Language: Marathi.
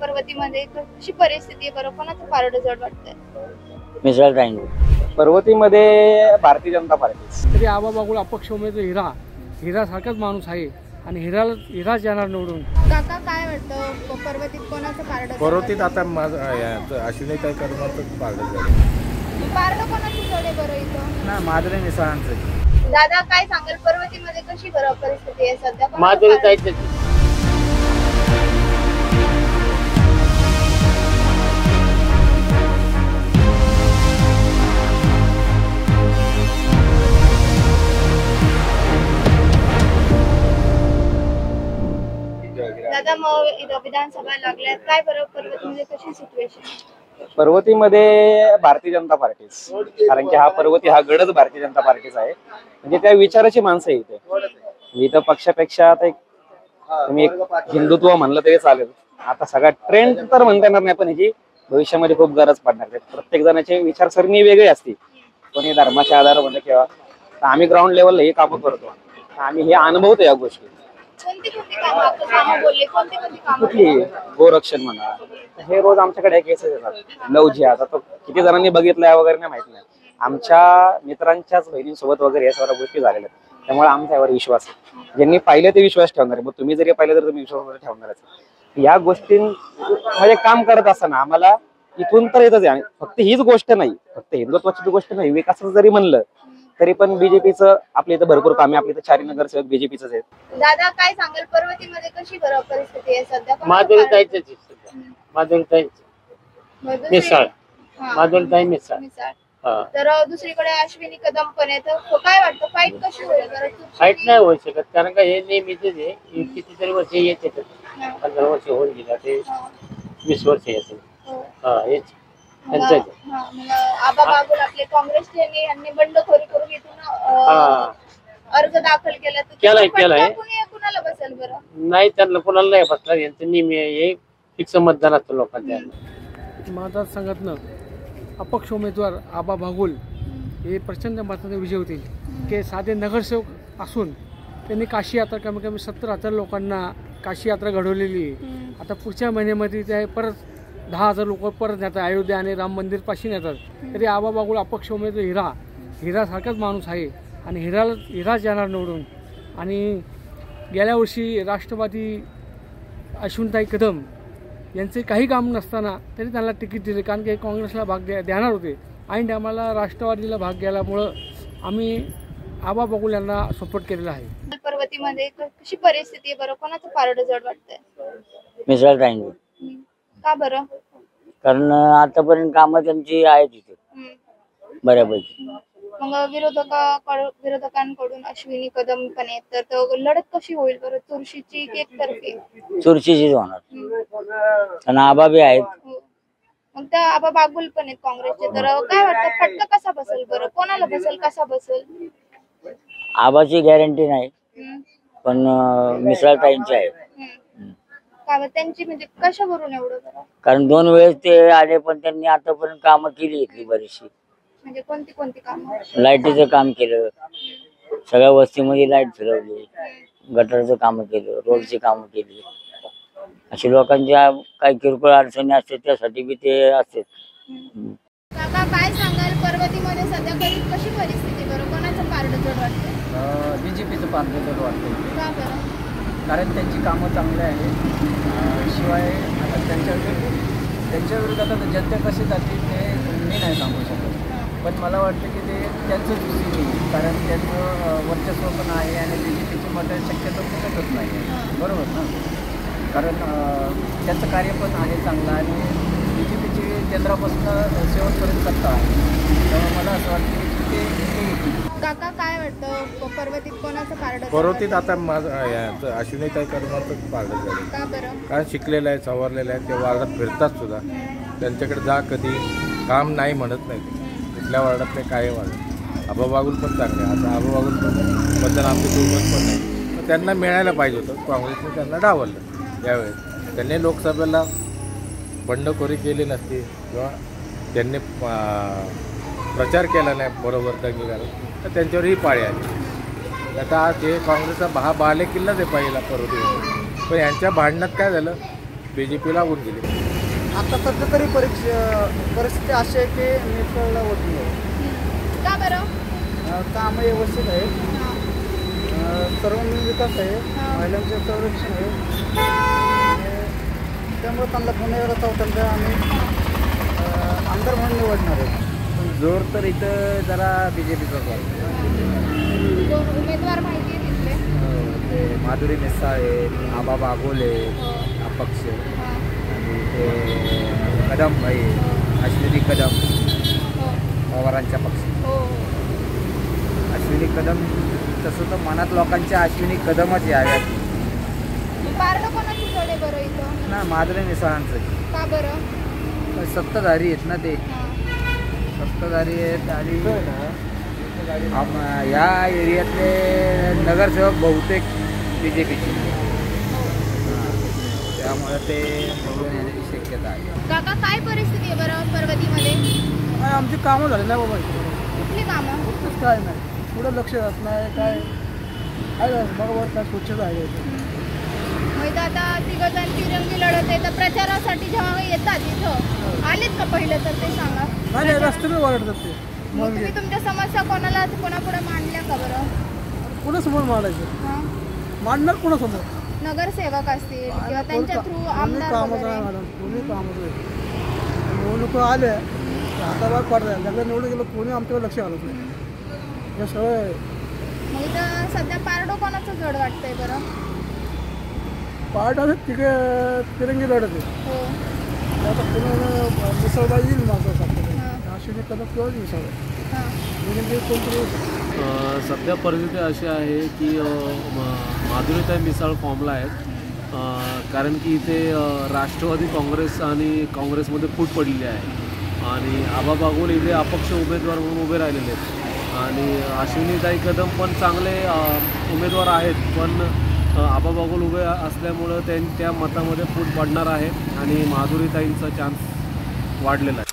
पर्वतीमध्ये कशी परिस्थिती आहे बरं, कोणाचं पारडं जड वाटतंय? मिसळ राईन पर्वतीमध्ये भारतीय जनता पार्टी. तरी आबा बागुल अपक्ष उमेदवार हिरा सारखाच माणूस आहे आणि हिराच येणार निवडून. काका काय वाटतं पर्वतीत कोणाचं पारडं? पर्वतीत आता अश्विनीताई कर्मचं पारडं पारडं कोणाचं जड आहे बरं इथं? ना माधुरी मिसळांचं. दादा काय सांगाल पर्वतीमध्ये कशी बरं परिस्थिती आहे सध्या? माधुरी ताईच. दादा मग इथं विधानसभा लागल्यात, काय बरं पर्वतीमध्ये कशी सिच्युएशन? पर्वतीमध्ये भारतीय जनता पार्टी, कारण की हा पर्वती हा गडच भारतीय जनता पार्टीचा आहे. म्हणजे त्या विचाराची माणसं आहे इथे. इथं पक्षापेक्षा आता एक तुम्ही एक हिंदुत्व म्हणलं तरी चालेल. आता सगळा ट्रेंड तर म्हणता येणार नाही, पण ह्याची भविष्यामध्ये खूप गरज पडणार आहे. प्रत्येक जणाची विचारसरणी वेगळी असते. कोणी धर्माच्या आधारामध्ये किंवा आम्ही ग्राउंड लेवलला हे कामं करतो, आम्ही हे अनुभवतो या गोष्टी. कोणती कामं बोलले? कोणती कामं? कुठली गोरक्षण म्हणा, हे रोज आमच्याकडे केसेस येतात. लवजी आता तो किती जणांनी बघितलाय वगैरे नाही माहित नाही. आमच्या मित्रांच्याच बहिणींसोबत वगैरे या सगळ्या गोष्टी झालेल्या आहेत. त्यामुळे आमचा यावर विश्वास आहे. ज्यांनी पाहिलं ते विश्वास ठेवणार आहे. मग तुम्ही जरी पाहिलं तर तुम्ही विश्वास ठेवणारच. या गोष्टींमध्ये काम करत असताना आम्हाला इथून तर येतच आहे. फक्त हीच गोष्ट नाही, फक्त हिंदुत्वाची गोष्ट नाही, विकासाचं जरी म्हणलं तरी पण बीजेपीचं आपल्या इथं भरपूर काम आहे. आपल्या इथं 4 नगरसेवक बीजेपीच आहेत. दादा काय सांगाल पर्वतीमध्ये कशी बरं परिस्थिती आहे सध्या? माधुरी ताईच. माधुरी ताईच मिसळ. माधुरी ताई मिसळ. तर दुसरीकडे अश्विनी कदम पण आहे. तर काय वाटतं फाईट कशी होईल बरं? फाईट नाही होऊ शकत, कारण का हे नेहमीच आहे. कितीतरी वर्ष येत येतात. 15 वर्ष होऊन गेला, ते 20 वर्ष येते. हेच आबा बागुल आपले काँग्रेसचे यांनी बंडखोरी करून इथून अर्ज दाखल केला. केलाय. कुणाला बसेल बरं? नाही, त्यांना कोणाला नाही बसणार. यांचं नेहमी हे फिक्स मतदान असतं लोकांच्या. मतदारसंघातनं अपक्ष उमेदवार आबा बागुल हे प्रचंड मताने विजय होतील. ते साधे नगरसेवक असून त्यांनी काशी यात्रा कमी कमी 70,000 लोकांना काशी यात्रा घडवलेली आहे. आता पुढच्या महिन्यामध्ये ते परत 10,000 लोक परत येतात. अयोध्या आणि राम मंदिर पाशी येतात. तरी आबा बागुल अपक्ष उमेदवार हिरा सारखाच माणूस आहे आणि हिराच येणार निवडून. आणि गेल्या वर्षी राष्ट्रवादी अश्विनीताई कदम यांचे काही काम नसताना तरी त्यांना तिकीट दिले, कारण की काँग्रेसला भाग देणार होते. ऐन टायमाला राष्ट्रवादीला भाग गेल्यामुळं आम्ही आबा बागुल यांना सपोर्ट केलेला आहे. पर्वतीमध्ये कशी परिस्थिती आहे बरं, कोणाचं पारडं जड वाटतंय? मिसळ राईन. का बरं? कारण आतापर्यंत कामं त्यांची आहेत तिथे बऱ्यापैकी. मग विरोधकांकडून अश्विनी कदम पण आहेत, तर लढत कशी होईल बरं? चुरशीची की एकतर्फी? चुरशीचीच होणार. आणि आबा बी आहेत. मग त्या आबा बागुल पण आहेत काँग्रेसचे. तर काय वाटतं फटका कसा बसेल बरं? कोणाला बसेल, कसा बसेल? आबाची गॅरंटी नाही, पण मिसळ ताईंची आहे. का त्यांची म्हणजे कशावरून एवढं बरं? कारण 2 वेळेस ते आले, पण त्यांनी आतापर्यंत कामं केली इथली बरीचशी. म्हणजे कोणती कामं? लाईटीचं काम केलं, सगळ्या वस्तीमध्ये लाईट फिरवली, गटरचं काम केलं, रोडची कामं केली. अशी लोकांच्या काही किरकोळ अडचणी असते त्यासाठी बी ते असते. काका काय सांगाल पर्वतीमध्ये सध्या कशी परिस्थिती बरं, कोणाचं पारडं जड वाटतं? बीजेपीचं पारडं जड वाटतं. का बरं? कारण त्यांची कामं चांगली आहेत. शिवाय आता त्यांच्या विरोधात आता जनता कशी जाते ते मी नाही सांगू शकत. पण मला वाटतं की ते त्यांचंच दिसेल, कारण त्यांचं वर्चस्व पण आहे आणि बीजेपीची मतं शक्यतो फुटतच नाही. बरोबर ना? कारण त्यांचं कार्य पण आहे चांगलं आणि बीजेपीची केंद्रापासून शेवटपर्यंत सत्ता आहे. त्यामुळे मला असं वाटतं की ते काका काय वाटतं पर्वतीत कोणाचं पारडं? पर्वतीत आता अश्विनीताई कर्मचं पारडं झालं. का बरं? कारण शिकलेलं आहे, सवरलेलं आहे, ते वार्डात फिरतात सुद्धा. त्यांच्याकडे जा कधी काम नाही म्हणत नाही. कुठल्या वार्डातले काय वार्ड. आबा बागुल पण चांगले. आता आबा बागुल पण बद्दल आमचं दुर्मत पण नाही, तर त्यांना मिळायला पाहिजे होतं. काँग्रेसने त्यांना डावललं यावेळेस. त्यांनी लोकसभेला बंडखोरी केली नसती किंवा त्यांनी प्रचार केला नाही बरोबर दंगे घालून, तर त्यांच्यावरही पाळी आली. आता आज हे काँग्रेसचा बालेकिल्लाच आहे पहिला पर्वती. पण यांच्या भांडणात काय झालं, BJP लागून गेली. आता सध्या तरी परिस्थिती अशी आहे की मिसळला होत नाही. का बरं? कामं व्यवस्थित आहेत, सर्वांगीण विकास आहे, महिलांचे संरक्षण आहे, त्यामुळे त्यांना पुन्हा एकदा चौथ्यांदा आम्ही आमदार म्हणून निवडणार आहे. पण जोर तर इथं जरा BJPचाच आहे. कोण उमेदवार माहिती आहे तिथले? ते माधुरी मिसाळ आहे, आबा बागोले अपक्ष, आणि ते कदम आहे, अश्विनी कदम पवारांच्या पक्ष. हो. अश्विनी कदम तसं तर मनात लोकांच्या अश्विनी कदमच याव्यात पारडं कोणाची जड आहे बरं इथं? ना. माधुरी मिसाळांचं. का बरं? सत्ताधारी आहेत ना ते, सत्ताधारी आहेत. आणि या एरियातले नगरसेवक बहुतेक BJPचे, त्यामुळे ते निवडून येण्याची शक्यता आहे. काका काय परिस्थिती आहे बरं पर्वतीमध्ये? आमची कामं झाली नाही बाबा, कुठली कामं? कुठंच काय नाही, पुढं लक्ष जात नाही. काय बघा काय स्वच्छता आहे. मग आता तिघजण तिरंगी लढत आहे, तर प्रचारासाठी जेव्हा येतात इथं आलेत का पहिलं तर ते सांगा. नाही रस्त्याने ओरडतात ते. मग तुम्ही तुमच्या समस्या कोणापुढे मांडल्या का बरं? कोणासमोर मांडायचं? हां. मांडणार कोणासमोर? नगरसेवक असतील किंवा त्यांच्या थ्रू आमदार कामच वगैरे. आहे मॅडम, कोणी कामच आहे. निवडणूक आल्या हातावर पडतात, त्याला निवडून गेलं कोणी आमच्यावर लक्ष घालत नाही. हे सगळं मग इथं सध्या पारडो कोणाचं जड वाटतंय बरं? पार्ट आहे तिरंगी लढत आहे. हो. आता पुन्हा मिसळबाई येईल माझं हां. अश्विनी कदम किंवा मिसळ हां. म्हणजे कोणतरी. सध्या परिस्थिती अशी आहे की माधुरीताई मिसाळ फॉर्मला आहेत, कारण की इथे राष्ट्रवादी काँग्रेस आणि काँग्रेसमध्ये फूट पडलेली आहे. आणि आबा बागुल इथे अपक्ष उमेदवार म्हणून उभे राहिलेले आहेत. आणि अश्विनीताई कदम पण चांगले उमेदवार आहेत, पण आबा बागुल उभे असल्यामुळं त्या मतामध्ये फूट पडणार आहे आणि माधुरीताईंचा चान्स वाढलेला आहे.